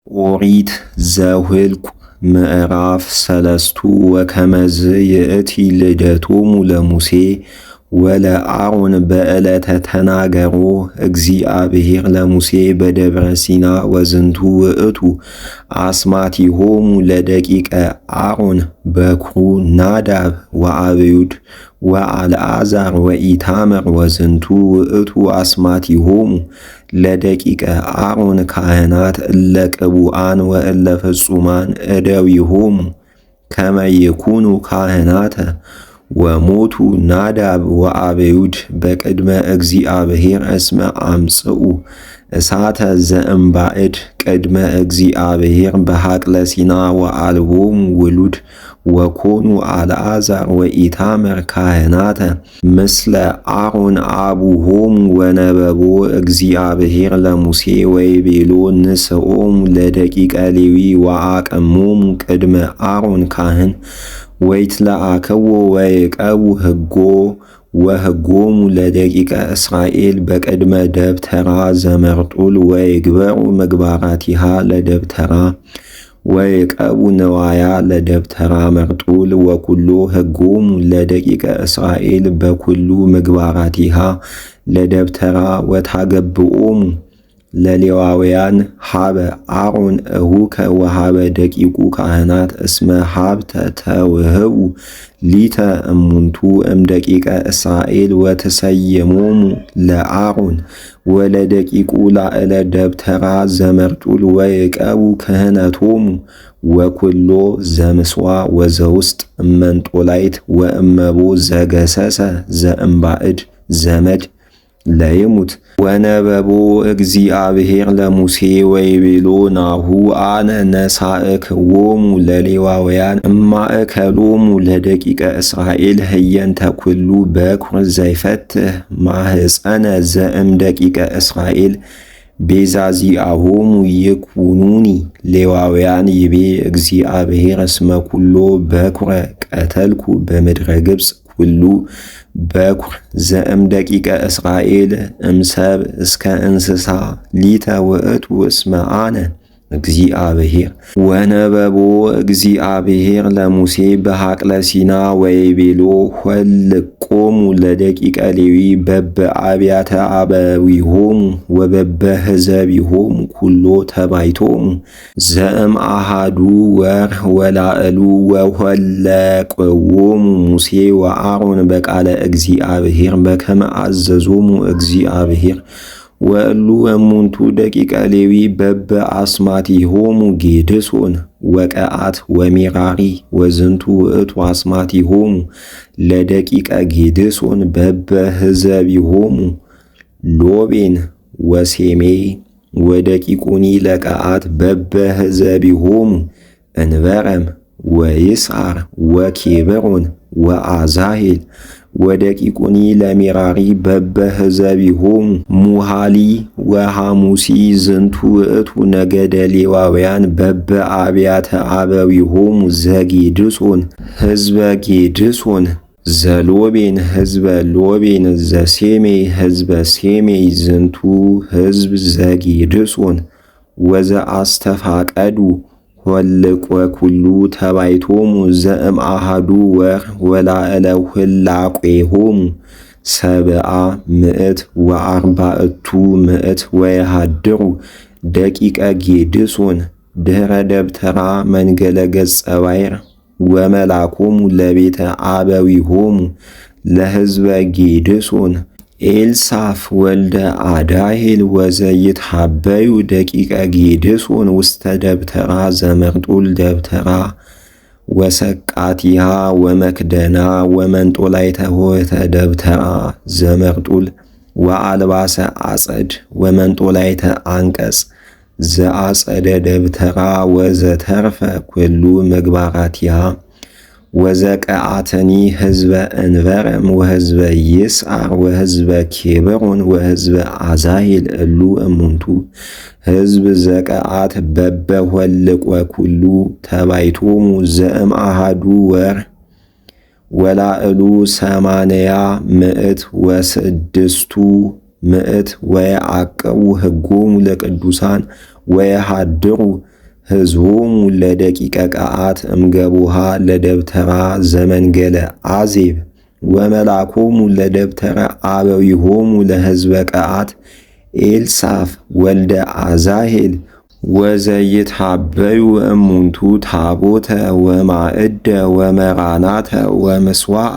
ኦሪት ዘኍልቍ ምዕራፍ ሰለስቱ ወከመዝ ይእቲ ልደቶሙ ለሙሴ ወለአሮን በዕለተ ተናገሮ እግዚአብሔር ለሙሴ በደብረ ሲና ወዝንቱ ውእቱ አስማቲሆሙ ለደቂቀ አሮን በኵሩ ናዳብ ወአብዩድ ወአልዓዛር ወኢታምር ወዝንቱ ውእቱ አስማቲሆሙ ለደቂቀ አሮን ካህናት እለ ቅቡአን ወእለ ፍጹማን እደዊሆሙ ከመ ይኩኑ ካህናተ ወሞቱ ናዳብ ወአብዩድ በቅድመ እግዚአብሔር እስመ አምጽኡ እሳተ ዘእምባዕድ ቅድመ እግዚአብሔር በሐቅለ ሲና ወአልቦሙ ውሉድ ወኮኑ አልዓዛር ወኢታምር ካህናተ ምስለ አሮን አቡሆሙ ወነበቦ እግዚአብሔር ለሙሴ ወይቤሎ ንስኦሙ ለደቂቀ ሌዊ ወአቀሞሙ ቅድመ አሮን ካህን ወይትለአከዎ ወይቀቡ ሕጎ ወሕጎሙ ለደቂቀ እስራኤል በቅድመ ደብተራ ዘመርጡል ወይግበሩ ምግባራቲሃ ለደብተራ ወይቀቡ ነዋያ ለደብተራ መርጡል ወኩሎ ሕጎሙ ለደቂቀ እስራኤል በኩሉ ምግባራቲሃ ለደብተራ ወታገብኦሙ ለሌዋውያን ሀበ አሮን እሁከ ወሀበ ደቂቁ ካህናት እስመ ሀብተ ተውህቡ ሊተ እሙንቱ እምደቂቀ እስራኤል ወተሰየሞሙ ለአሮን ወለደቂቁ ላዕለ ደብተራ ዘመርጡል ወይቀቡ ክህነቶሙ ወኩሎ ዘምስዋ ወዘውስጥ እመንጦላይት ወእመቦ ዘገሰሰ ዘእምባዕድ ዘመድ ለይሙት ወነበቦ እግዚአብሔር ለሙሴ ወይቤሎ ናሁ አነ ነሣእክዎሙ ለሌዋውያን እማእከሎሙ ለደቂቀ እስራኤል ህየንተ ኩሉ በኵር ዘይፈትህ ማህፀነ ዘእምደቂቀ እስራኤል ቤዛዚአሆሙ ይኩኑኒ ሌዋውያን ይቤ እግዚአብሔር እስመ ኩሎ በኵረ ቀተልኩ በምድረ ግብፅ ኩሉ በኵር ዘእምደቂቀ እስራኤል እምሰብ እስከ እንስሳ ሊተ ውእቱ እስመ አነ እግዚአብሔር ወነበቦ እግዚአብሔር ለሙሴ በሐቅለ ሲና ወይቤሎ ኍልቆሙ ለደቂቀ ሌዊ በበአብያተ አበዊሆሙ ወበበህዘቢሆሙ ኩሎ ተባይቶሙ ዘእምአሃዱ ወር ወላዕሉ ወኍለቆሙ ሙሴ ወአሮን በቃለ እግዚአብሔር በከመ አዘዞሙ እግዚአብሔር ወእሉ እሙንቱ ደቂቀ ሌዊ በበአስማቲሆሙ ጌድሶን ወቀዓት ወሜራሪ ወዝንቱ ውእቱ አስማቲሆሙ ለደቂቀ ጌድሶን በበህዘቢሆሙ ሎቤን ወሴሜይ ወደቂቁኒ ለቀዓት በበህዘቢሆሙ እንበረም ወይስዓር ወኬብሮን ወአዛሄል ወደቂቁኒ ለሜራሪ በበህዘቢሆሙ ሙሃሊ ወሐሙሲ ዝንቱ ውእቱ ነገደ ሌዋውያን በበአብያተ አበዊሆሙ ዘጌድሶን ህዝበ ጌድሶን ዘሎቤን ህዝበ ሎቤን ዘሴሜይ ህዝበ ሴሜይ ዝንቱ ህዝብ ዘጌድሶን ወዘአስተፋቀዱ ኍልቆ ኩሉ ተባይቶሙ ዘእምአሃዱ ወር ወላዕለ ኍላቄሆሙ ሰብአ ምእት ወአርባዕቱ ምእት ወየሃድሩ ደቂቀ ጌድሶን ድኅረ ደብተራ መንገለ ገጸ ባሕር ወመላኮሙ ለቤተ አበዊሆሙ ለህዝበ ጌድሶን ኤልሳፍ ወልደ አዳሄል ወዘይትሐበዩ ደቂቀ ጌድሶን ውስተ ደብተራ ዘመርጡል ደብተራ ወሰቃቲሃ ወመክደና ወመንጦላይተ ኍኅተ ደብተራ ዘመርጡል ወአልባሰ አጸድ ወመንጦላይተ አንቀጽ ዘአጸደ ደብተራ ወዘተርፈ ኩሉ ምግባራቲሃ ወዘቀዓተኒ ህዝበ እንበረም ወህዝበ ይስዓር ወህዝበ ኬብሮን ወህዝበ አዛሄል እሉ እሙንቱ ህዝብ ዘቀዓት በበኍልቆ ኩሉ ተባይቶሙ ዘእምአሃዱ ወር ወላዕሉ ሰማንያ ምእት ወስድስቱ ምእት ወየዐቅቡ ሕጎሙ ለቅዱሳን ወየሃድሩ ሕዝቦሙ ለደቂቀ ቀዓት እምገቡሃ ለደብተራ ዘመንገለ አዜብ ወመላኮሙ ለደብተረ አበዊሆሙ ለሕዝበ ቀዓት ኤልሳፍ ወልደ አዛሄል ወዘይትሃበዩ እሙንቱ ታቦተ ወማዕደ ወመራናተ ወምስዋዓ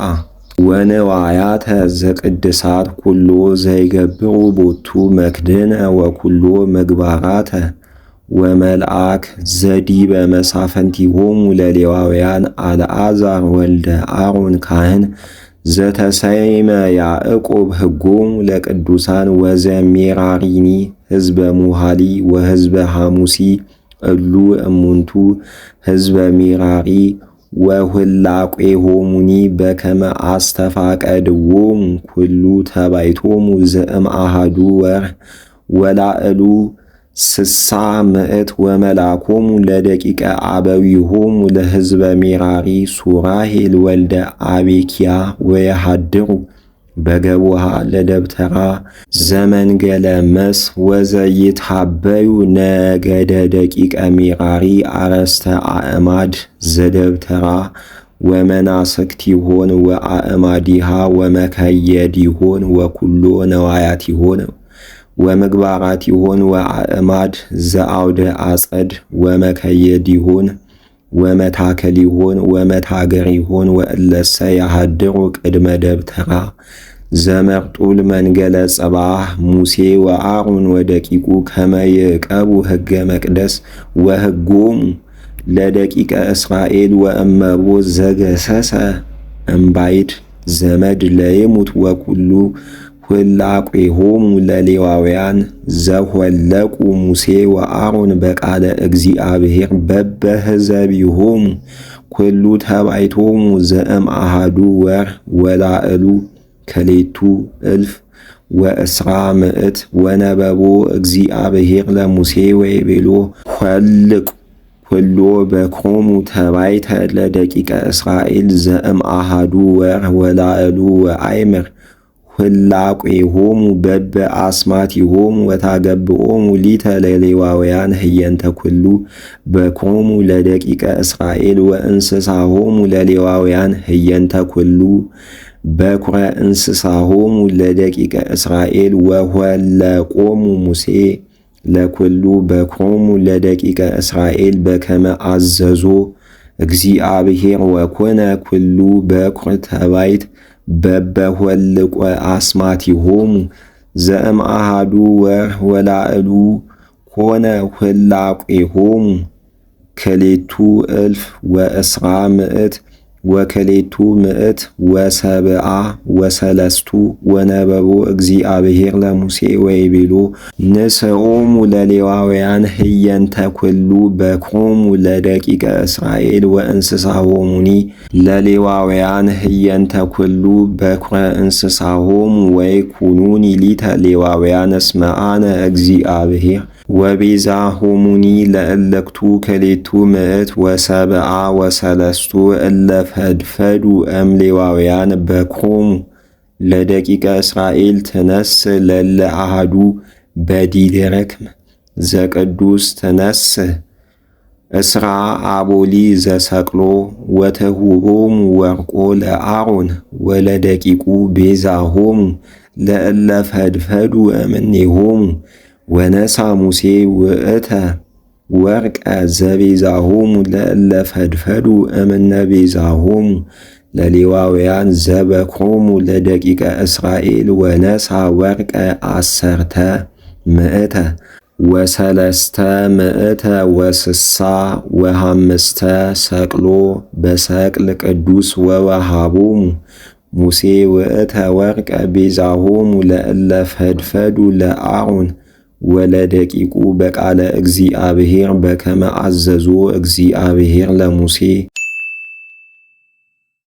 ወነዋያተ ዘቅድሳት ኩሎ ዘይገብሩ ቦቱ መክድነ ወኩሎ ምግባራተ ወመልአክ ዘዲበ መሳፈንቲሆሙ ለሌዋውያን አልዓዛር ወልደ አሮን ካህን ዘተሰይመ ያዕቆብ ሕጎሙ ለቅዱሳን ወዘሜራሪኒ ሕዝበ ሙሃሊ ወሕዝበ ሐሙሲ እሉ እሙንቱ ሕዝበ ሜራሪ ወሁላቄሆሙኒ በከመ አስተፋቀድዎሙ ኩሉ ተባይቶሙ ዘእምአሃዱ ወርኅ ወላዕሉ ስሳ ምዕት ወመላኮሙ ለደቂቀ አበዊሆሙ ለሕዝበ ሜራሪ ሱራሄል ወልደ አቤኪያ ወየሃድሩ በገቡሃ ለደብተራ ዘመንገለ መስ ወዘይትሃበዩ ነገደ ደቂቀ ሜራሪ አረስተ አእማድ ዘደብተራ ወመናስክቲሆን ወአእማዲሃ ወመከየዲሆን ወኩሎ ነዋያቲሆን ወምግባራቲሆን ወአእማድ ዘአውደ አጸድ ወመከየዲሆን ወመታከሊሆን ወመታገሪሆን ወእለሰ ያሃድሩ ቅድመ ደብተራ ዘመርጡል መንገለ ጽባህ ሙሴ ወአሮን ወደቂቁ ከመ ይዕቀቡ ሕገ መቅደስ ወሕጎሙ ለደቂቀ እስራኤል ወእመቦ ዘገሰሰ እምባይድ ዘመድ ለይሙት ወኩሉ ሁላቄሆሙ ለሌዋውያን ዘሆለቁ ሙሴ ወአሮን በቃለ እግዚአብሔር በበሕዘቢሆሙ ኩሉ ተባይቶሙ ዘእምአሃዱ ወርኅ ወላዕሉ ከሌቱ እልፍ ወእስራ ምዕት ወነበቦ እግዚአብሔር ለሙሴ ወይቤሎ ሆልቅ ኩሎ በክሙ ተባይተ ለደቂቀ እስራኤል ዘእምአሃዱ ወርኅ ወላዕሉ ወአይምር ሁላቄሆሙ በበ አስማቲሆሙ ወታገብኦሙ ሊተ ለሌዋውያን ህየንተ ኩሉ በክሙ ለደቂቀ እስራኤል ወእንስሳሆሙ ለሌዋውያን ህየንተ ኩሉ በኩረ እንስሳሆሙ ለደቂቀ እስራኤል ወሆለቆሙ ሙሴ ለኩሉ በክሙ ለደቂቀ እስራኤል በከመ አዘዞ እግዚአብሔር ወኮነ ኩሉ በኩር ተባይት በበሆልቆ አስማቲሆሙ ዘእምአሃዱ ወርኅ ወላዕሉ ኮነ ሁላቄሆሙ ከሌቱ እልፍ ወእስራ ምዕት ወከሌቱ ምዕት ወሰብአ ወሰለስቱ ወነበቦ እግዚአብሔር ለሙሴ ወይቤሎ ንስኦሙ ለሌዋውያን ህየንተ ኩሉ በክሙ ለደቂቀ እስራኤል ወእንስሳሆሙኒ ለሌዋውያን ህየንተ ኩሉ በኩረ እንስሳሆሙ ወይኩኑኒ ሊተ ሌዋውያን እስመ አነ እግዚአብሔር ወቤዛሆሙኒ ለእለክቱ ከሌቱ ምዕት ወሰብአ ወሰለስቱ እለፈድፈዱ እምሌዋውያን በክሙ ለደቂቀ እስራኤል ትነስ ለለ አሃዱ በዲድረክም ዘቅዱስ ትነስህ እስራ አቦሊ ዘሰቅሎ ወተሁቦሙ ወርቆ ለአሮን ወለደቂቁ ቤዛሆሙ ለእለፈድፈዱ እምኔሆሙ ወነሳ ሙሴ ውእተ ወርቀ ዘቤዛሆሙ ለእለፈድፈዱ እምነ ቤዛሆሙ ለሌዋውያን ዘበክሙ ለደቂቀ እስራኤል ወነሳ ወርቀ አሰርተ ምዕተ ወሰለስተ ምዕተ ወስሳ ወሃምስተ ሰቅሎ በሰቅል ቅዱስ ወወሃቦሙ ሙሴ ውእተ ወርቀ ቤዛሆሙ ለእለፈድፈዱ ለአሮን ወለደቂቁ በቃለ እግዚአብሔር በከመ አዘዞ እግዚአብሔር ለሙሴ